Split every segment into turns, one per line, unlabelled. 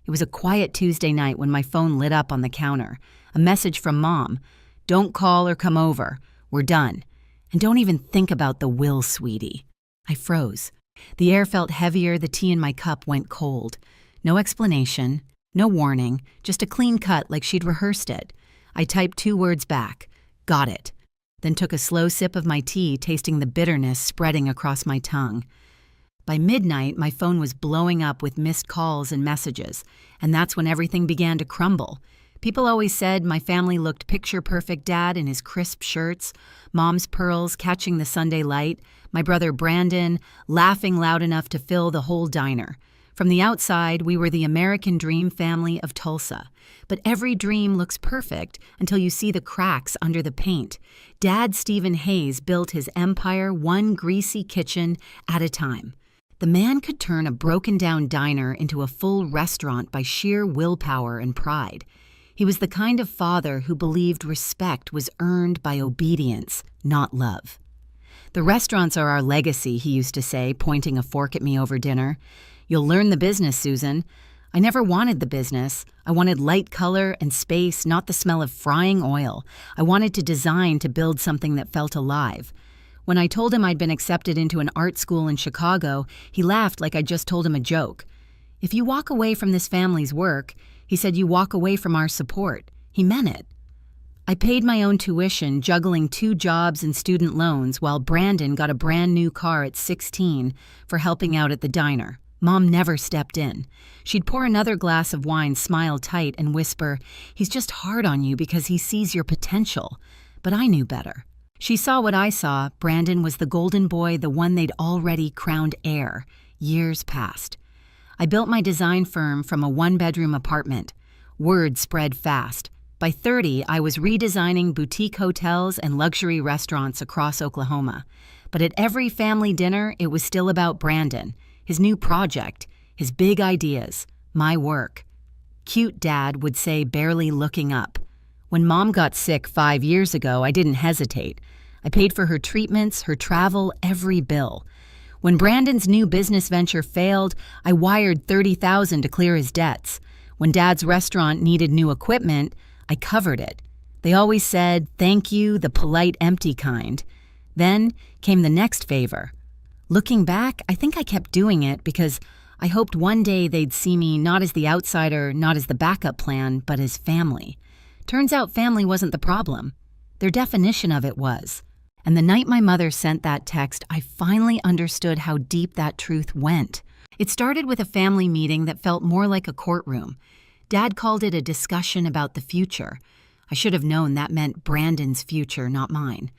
It was a quiet Tuesday night when my phone lit up on the counter. A message from Mom. "Don't call or come over. We're done. And don't even think about the will, sweetie." I froze. The air felt heavier, the tea in my cup went cold. No explanation, no warning, just a clean cut like she'd rehearsed it. I typed 2 words back. "Got it." Then took a slow sip of my tea, tasting the bitterness spreading across my tongue. By midnight, my phone was blowing up with missed calls and messages, and that's when everything began to crumble. People always said my family looked picture-perfect: Dad in his crisp shirts, Mom's pearls catching the Sunday light, my brother Brandon laughing loud enough to fill the whole diner. From the outside, we were the American dream family of Tulsa. But every dream looks perfect until you see the cracks under the paint. Dad Stephen Hayes built his empire one greasy kitchen at a time. The man could turn a broken-down diner into a full restaurant by sheer willpower and pride. He was the kind of father who believed respect was earned by obedience, not love. "The restaurants are our legacy," he used to say, pointing a fork at me over dinner. "You'll learn the business, Susan." I never wanted the business. I wanted light color and space, not the smell of frying oil. I wanted to design to build something that felt alive. When I told him I'd been accepted into an art school in Chicago, he laughed like I'd just told him a joke. "If you walk away from this family's work," he said, "you walk away from our support." He meant it. I paid my own tuition, juggling 2 jobs and student loans, while Brandon got a brand new car at 16 for helping out at the diner. Mom never stepped in. She'd pour another glass of wine, smile tight, and whisper, "He's just hard on you because he sees your potential." But I knew better. She saw what I saw. Brandon was the golden boy, the one they'd already crowned heir. Years passed. I built my design firm from a 1-bedroom apartment. Word spread fast. By 30, I was redesigning boutique hotels and luxury restaurants across Oklahoma. But at every family dinner, it was still about Brandon, his new project, his big ideas, my work. "Cute," Dad would say, barely looking up. When Mom got sick 5 years ago, I didn't hesitate. I paid for her treatments, her travel, every bill. When Brandon's new business venture failed, I wired $30,000 to clear his debts. When Dad's restaurant needed new equipment, I covered it. They always said, "Thank you, the polite, empty kind." Then came the next favor. Looking back, I think I kept doing it because I hoped one day they'd see me not as the outsider, not as the backup plan, but as family. Turns out family wasn't the problem. Their definition of it was. And the night my mother sent that text, I finally understood how deep that truth went. It started with a family meeting that felt more like a courtroom. Dad called it a discussion about the future. I should have known that meant Brandon's future, not mine.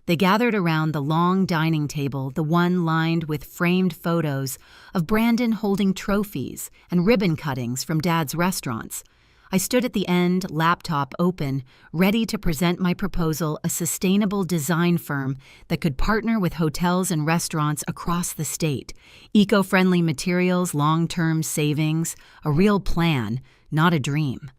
They gathered around the long dining table, the one lined with framed photos of Brandon holding trophies and ribbon cuttings from Dad's restaurants. I stood at the end, laptop open, ready to present my proposal, a sustainable design firm that could partner with hotels and restaurants across the state. Eco-friendly materials, long-term savings, a real plan, not a dream.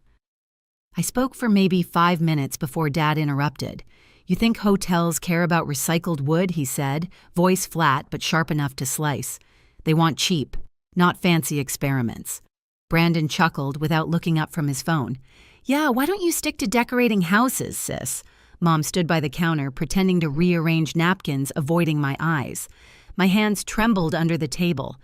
I spoke for maybe 5 minutes before Dad interrupted. "You think hotels care about recycled wood?" he said, voice flat but sharp enough to slice. "They want cheap, not fancy experiments." Brandon chuckled without looking up from his phone. "Yeah, why don't you stick to decorating houses, sis?" Mom stood by the counter, pretending to rearrange napkins, avoiding my eyes. My hands trembled under the table.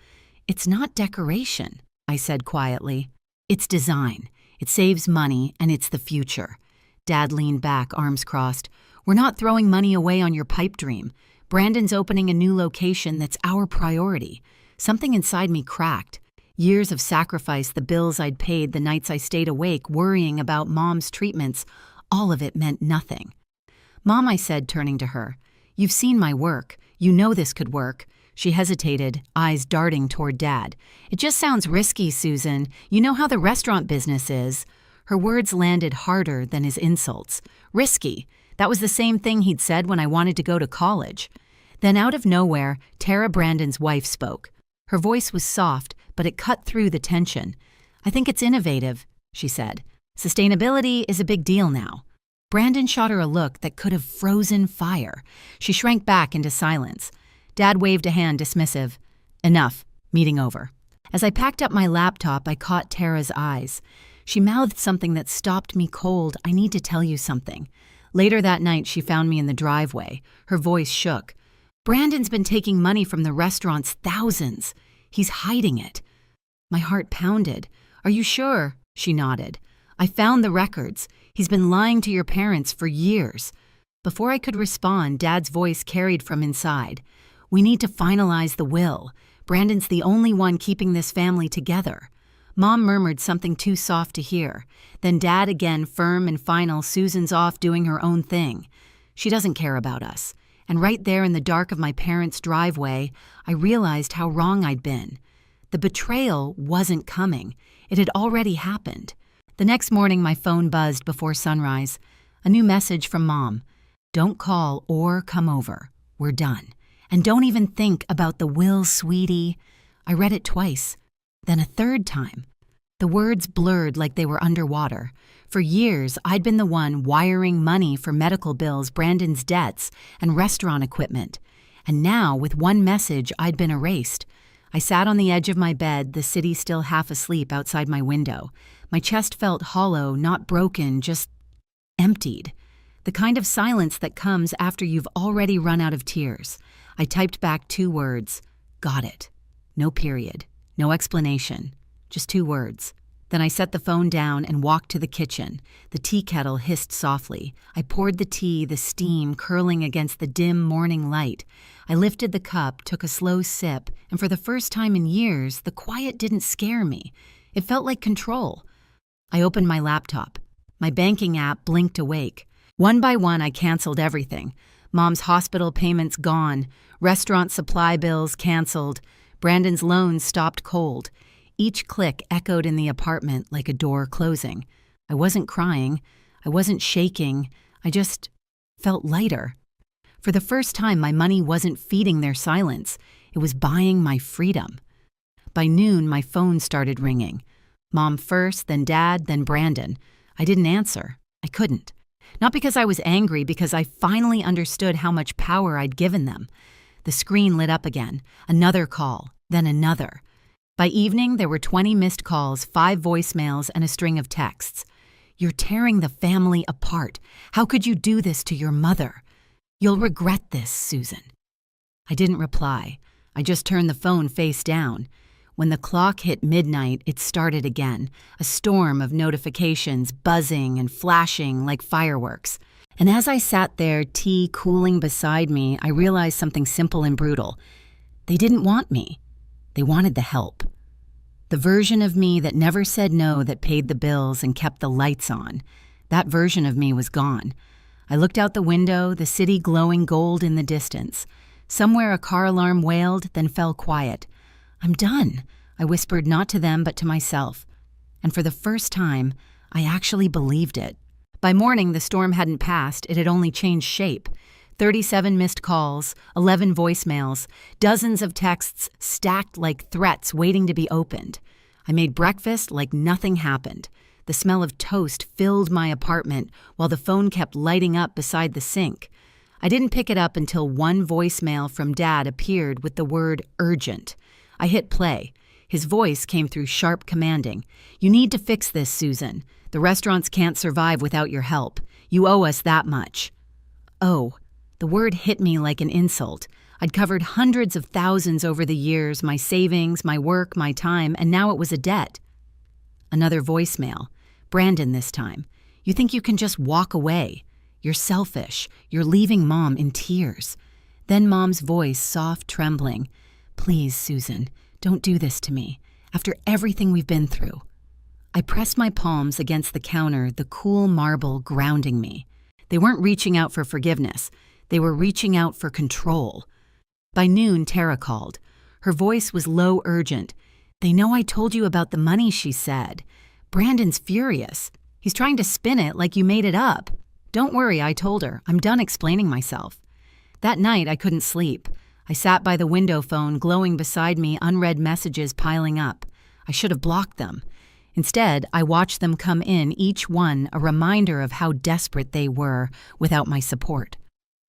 "It's not decoration," I said quietly. "It's design. It saves money, and it's the future." Dad leaned back, arms crossed. "We're not throwing money away on your pipe dream. Brandon's opening a new location that's our priority." Something inside me cracked. Years of sacrifice, the bills I'd paid, the nights I stayed awake, worrying about Mom's treatments, all of it meant nothing. "Mom," I said, turning to her, "you've seen my work. You know this could work." She hesitated, eyes darting toward Dad. "It just sounds risky, Susan. You know how the restaurant business is." Her words landed harder than his insults. Risky. That was the same thing he'd said when I wanted to go to college. Then out of nowhere, Tara, Brandon's wife, spoke. Her voice was soft, but it cut through the tension. "I think it's innovative," she said. "Sustainability is a big deal now." Brandon shot her a look that could have frozen fire. She shrank back into silence. Dad waved a hand, dismissive. "Enough. Meeting over." As I packed up my laptop, I caught Tara's eyes. She mouthed something that stopped me cold. "I need to tell you something." Later that night, she found me in the driveway. Her voice shook. "Brandon's been taking money from the restaurants, thousands. He's hiding it." My heart pounded. "Are you sure?" She nodded. "I found the records. He's been lying to your parents for years." Before I could respond, Dad's voice carried from inside. "We need to finalize the will. Brandon's the only one keeping this family together." Mom murmured something too soft to hear. Then Dad again, firm and final. "Susan's off doing her own thing. She doesn't care about us." And right there in the dark of my parents' driveway, I realized how wrong I'd been. The betrayal wasn't coming. It had already happened. The next morning, my phone buzzed before sunrise. A new message from Mom. "Don't call or come over. We're done. And don't even think about the will, sweetie." I read it twice, then a third time. The words blurred like they were underwater. For years, I'd been the one wiring money for medical bills, Brandon's debts, and restaurant equipment. And now, with one message, I'd been erased. I sat on the edge of my bed, the city still half asleep outside my window. My chest felt hollow, not broken, just emptied. The kind of silence that comes after you've already run out of tears. I typed back 2 words. "Got it." No period. No explanation. Just 2 words. Then I set the phone down and walked to the kitchen. The tea kettle hissed softly. I poured the tea, the steam curling against the dim morning light. I lifted the cup, took a slow sip, and for the first time in years, the quiet didn't scare me. It felt like control. I opened my laptop. My banking app blinked awake. One by one, I canceled everything. Mom's hospital payments gone. Restaurant supply bills canceled. Brandon's loans stopped cold. Each click echoed in the apartment like a door closing. I wasn't crying. I wasn't shaking. I just felt lighter. For the first time, my money wasn't feeding their silence. It was buying my freedom. By noon, my phone started ringing. Mom first, then Dad, then Brandon. I didn't answer. I couldn't. Not because I was angry, because I finally understood how much power I'd given them. The screen lit up again. Another call, then another. By evening, there were 20 missed calls, 5 voicemails, and a string of texts. "You're tearing the family apart. How could you do this to your mother? You'll regret this, Susan." I didn't reply. I just turned the phone face down. When the clock hit midnight, it started again, a storm of notifications, buzzing and flashing like fireworks. And as I sat there, tea cooling beside me, I realized something simple and brutal. They didn't want me. They wanted the help. The version of me that never said no, that paid the bills and kept the lights on. That version of me was gone. I looked out the window, the city glowing gold in the distance. Somewhere a car alarm wailed, then fell quiet. "I'm done," I whispered, not to them but to myself. And for the first time, I actually believed it. By morning, the storm hadn't passed, it had only changed shape. 37 missed calls, 11 voicemails, dozens of texts stacked like threats waiting to be opened. I made breakfast like nothing happened. The smell of toast filled my apartment while the phone kept lighting up beside the sink. I didn't pick it up until one voicemail from Dad appeared with the word urgent. I hit play. His voice came through sharp, commanding. "You need to fix this, Susan. The restaurants can't survive without your help. You owe us that much." Oh. The word hit me like an insult. I'd covered hundreds of thousands over the years, my savings, my work, my time, and now it was a debt. Another voicemail. Brandon this time. "You think you can just walk away. You're selfish. You're leaving Mom in tears." Then Mom's voice, soft, trembling. "Please, Susan, don't do this to me. After everything we've been through." I pressed my palms against the counter, the cool marble grounding me. They weren't reaching out for forgiveness. They were reaching out for control. By noon, Tara called. Her voice was low, urgent. "They know I told you about the money," she said. "Brandon's furious. He's trying to spin it like you made it up." "Don't worry," I told her. "I'm done explaining myself." That night, I couldn't sleep. I sat by the window phone, glowing beside me, unread messages piling up. I should have blocked them. Instead, I watched them come in, each one a reminder of how desperate they were without my support.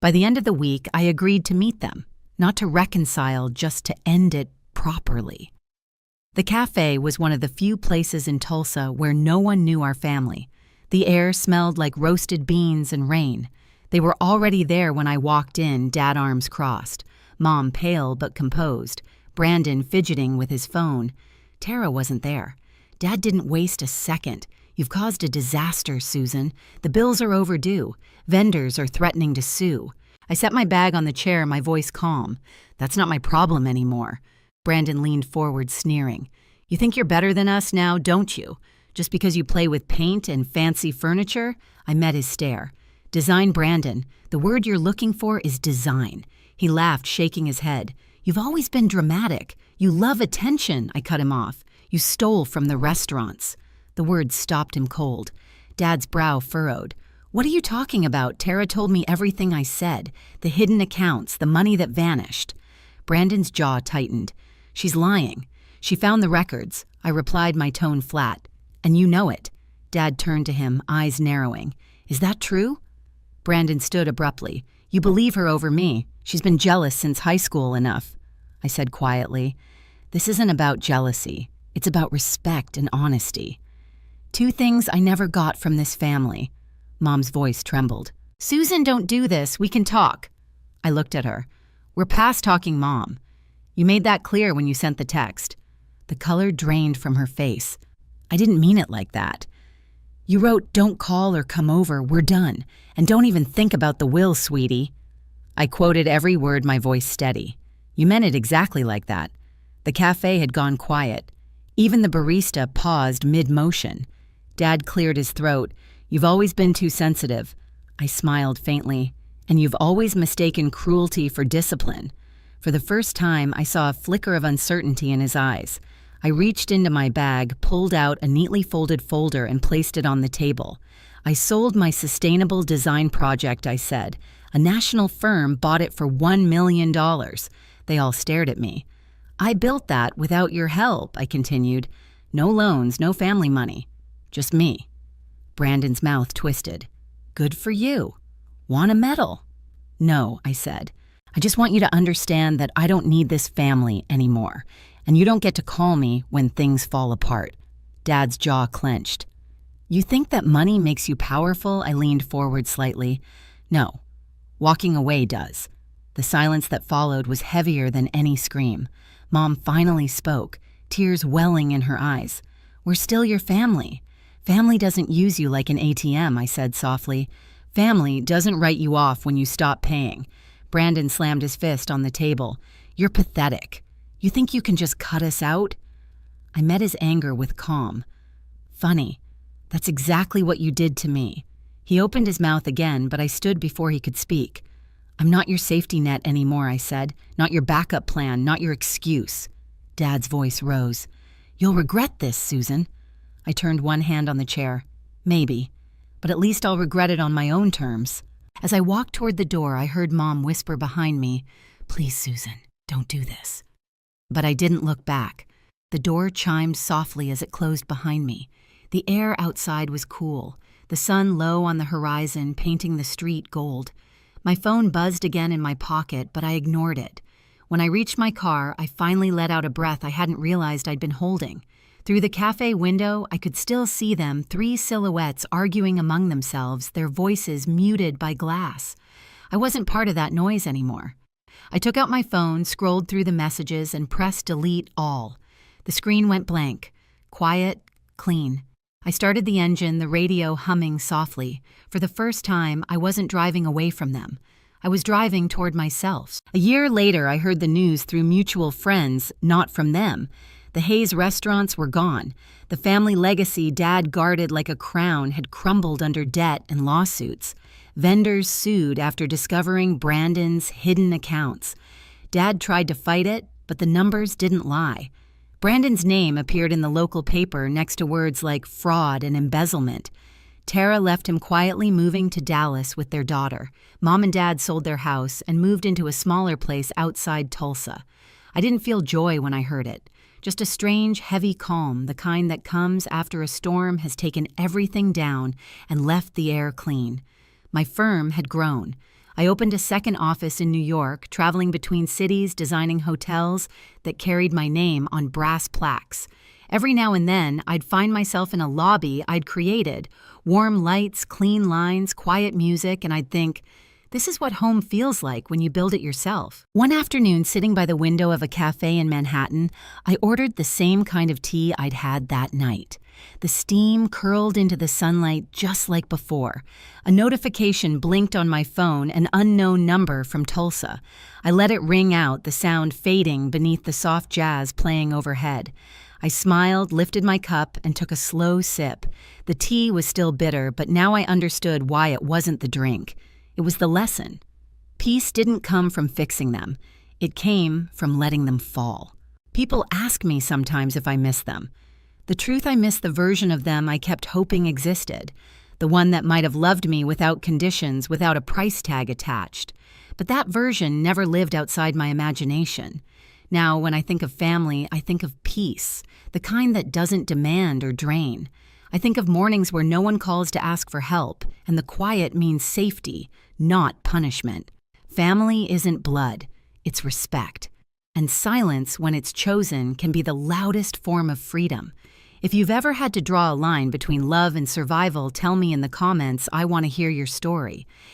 By the end of the week, I agreed to meet them, not to reconcile, just to end it properly. The cafe was one of the few places in Tulsa where no one knew our family. The air smelled like roasted beans and rain. They were already there when I walked in, Dad arms crossed. Mom pale but composed. Brandon fidgeting with his phone. Tara wasn't there. Dad didn't waste a second. You've caused a disaster, Susan. The bills are overdue. Vendors are threatening to sue. I set my bag on the chair, my voice calm. That's not my problem anymore. Brandon leaned forward, sneering. You think you're better than us now, don't you? Just because you play with paint and fancy furniture? I met his stare. Design, Brandon. The word you're looking for is design. He laughed, shaking his head. You've always been dramatic. You love attention, I cut him off. You stole from the restaurants. The words stopped him cold. Dad's brow furrowed. What are you talking about? Tara told me everything I said. The hidden accounts, the money that vanished. Brandon's jaw tightened. She's lying. She found the records. I replied, my tone flat. And you know it. Dad turned to him, eyes narrowing. Is that true? Brandon stood abruptly. You believe her over me. She's been jealous since high school enough. I said quietly. This isn't about jealousy. It's about respect and honesty. Two things I never got from this family. Mom's voice trembled. Susan, don't do this. We can talk. I looked at her. We're past talking, Mom. You made that clear when you sent the text. The color drained from her face. I didn't mean it like that. You wrote, don't call or come over, we're done. And don't even think about the will, sweetie. I quoted every word, my voice steady. You meant it exactly like that. The cafe had gone quiet. Even the barista paused mid-motion. Dad cleared his throat. You've always been too sensitive. I smiled faintly. And you've always mistaken cruelty for discipline. For the first time, I saw a flicker of uncertainty in his eyes. I reached into my bag, pulled out a neatly folded folder, and placed it on the table. I sold my sustainable design project, I said. A national firm bought it for $1 million. They all stared at me. I built that without your help, I continued. No loans, no family money. Just me. Brandon's mouth twisted. Good for you. Want a medal? No, I said. I just want you to understand that I don't need this family anymore, and you don't get to call me when things fall apart. Dad's jaw clenched. You think that money makes you powerful? I leaned forward slightly. No. Walking away does. The silence that followed was heavier than any scream. Mom finally spoke, tears welling in her eyes. We're still your family. Family doesn't use you like an ATM, I said softly. Family doesn't write you off when you stop paying. Brandon slammed his fist on the table. You're pathetic. You think you can just cut us out? I met his anger with calm. Funny. That's exactly what you did to me. He opened his mouth again, but I stood before he could speak. I'm not your safety net anymore, I said. Not your backup plan, not your excuse. Dad's voice rose. You'll regret this, Susan. I turned one hand on the chair. Maybe. But at least I'll regret it on my own terms. As I walked toward the door, I heard Mom whisper behind me, Please, Susan, don't do this. But I didn't look back. The door chimed softly as it closed behind me. The air outside was cool, the sun low on the horizon, painting the street gold. My phone buzzed again in my pocket, but I ignored it. When I reached my car, I finally let out a breath I hadn't realized I'd been holding. Through the cafe window, I could still see them, 3 silhouettes arguing among themselves, their voices muted by glass. I wasn't part of that noise anymore. I took out my phone, scrolled through the messages, and pressed delete all. The screen went blank. Quiet, clean. I started the engine, the radio humming softly. For the first time, I wasn't driving away from them. I was driving toward myself. A year later, I heard the news through mutual friends, not from them. The Hayes restaurants were gone. The family legacy Dad guarded like a crown had crumbled under debt and lawsuits. Vendors sued after discovering Brandon's hidden accounts. Dad tried to fight it, but the numbers didn't lie. Brandon's name appeared in the local paper next to words like fraud and embezzlement. Tara left him quietly moving to Dallas with their daughter. Mom and Dad sold their house and moved into a smaller place outside Tulsa. I didn't feel joy when I heard it. Just a strange, heavy calm, the kind that comes after a storm has taken everything down and left the air clean. My firm had grown. I opened a second office in New York, traveling between cities, designing hotels that carried my name on brass plaques. Every now and then, I'd find myself in a lobby I'd created, warm lights, clean lines, quiet music, and I'd think, this is what home feels like when you build it yourself. One afternoon, sitting by the window of a cafe in Manhattan, I ordered the same kind of tea I'd had that night. The steam curled into the sunlight just like before. A notification blinked on my phone, an unknown number from Tulsa. I let it ring out, the sound fading beneath the soft jazz playing overhead. I smiled, lifted my cup, and took a slow sip. The tea was still bitter, but now I understood why it wasn't the drink. It was the lesson. Peace didn't come from fixing them. It came from letting them fall. People ask me sometimes if I miss them. The truth, I miss the version of them I kept hoping existed, the one that might have loved me without conditions, without a price tag attached. But that version never lived outside my imagination. Now, when I think of family, I think of peace, the kind that doesn't demand or drain. I think of mornings where no one calls to ask for help, and the quiet means safety, not punishment. Family isn't blood, it's respect. And silence, when it's chosen, can be the loudest form of freedom. If you've ever had to draw a line between love and survival, tell me in the comments. I want to hear your story.